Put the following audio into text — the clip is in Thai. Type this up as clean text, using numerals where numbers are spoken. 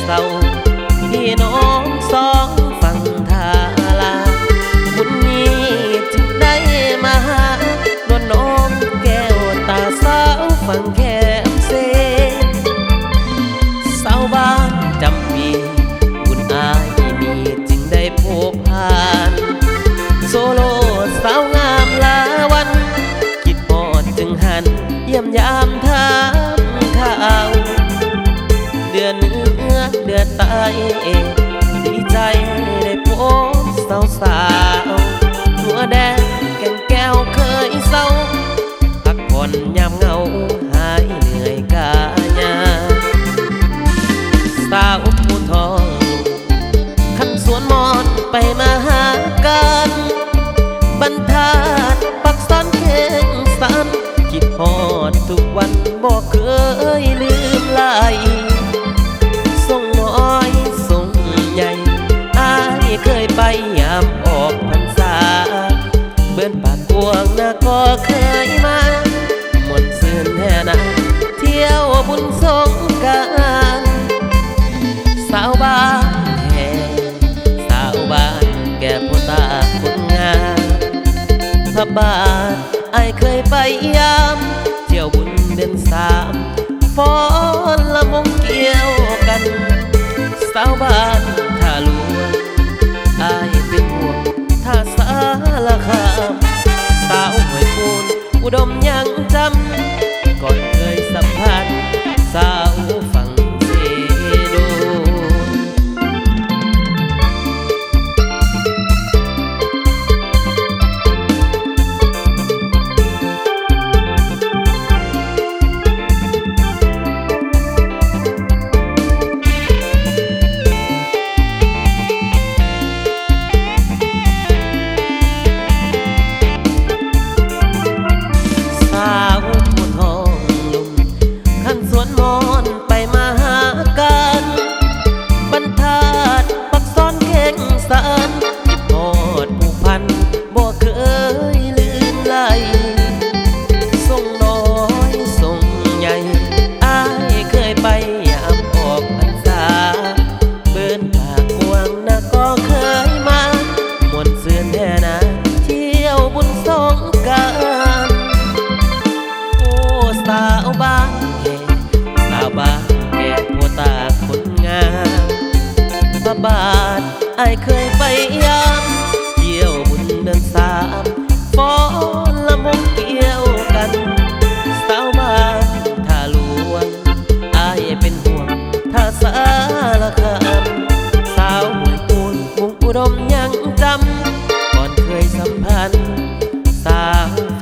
เศร้าพี่น้องสองฝั่งทาลาบุญนี้จึงได้มาหาโดนน้องแก้วตาสาวฝั่งแคมเซสาวบ้านจำปีบุญอายมีจึงได้พบผ่านโซโลสาวงามลาวันคิดฮอดจึงหันเยี่ยมยามถามข่าวเดือนเนื้อเดือนตายดีใจได้พบสาวสาวหัวแดงแก่นแก้วเคยเศร้าพักผ่อนยามเหงาหายเหนื่อยกายาสาวผู้ทองขันสวนมอนไปมาหากันบรรทัดปักสันเข่งสันคิดฮอดทุกวันบอกเคยลืมไหลส่งน้อยส่งใหญ่อายเคยไปยามออกพรรษาเบิ้นปากกวงนะก็เคยมาหมดซื่นแท้นะเที่ยวบุญสงกรานต์สาวบ้านแห่สาวบ้านแก่ผู้ตาคนงามพระบาทอายเคยไปยามเที่ยวบุญเดือนสามฟ้อนละมงเกี่ยวกันสาวบ้านท่าหลวงอายเป็นห่วงท่าสารคามสาวห้วยปูนอุดมยังจำก่อนเคยสัมผัสสาวฝั่งเสดู บาทอายเคยไปยามเที่ยวบุญเดือนสามฟ้อนละมงเกี่ยวกันสาวบ้านท่าหลวงอายเป็นห่วงท่าสารคามสาวห้วยปูนมุงอุดมยังจำก่อนเคยสัมพันธ์สาว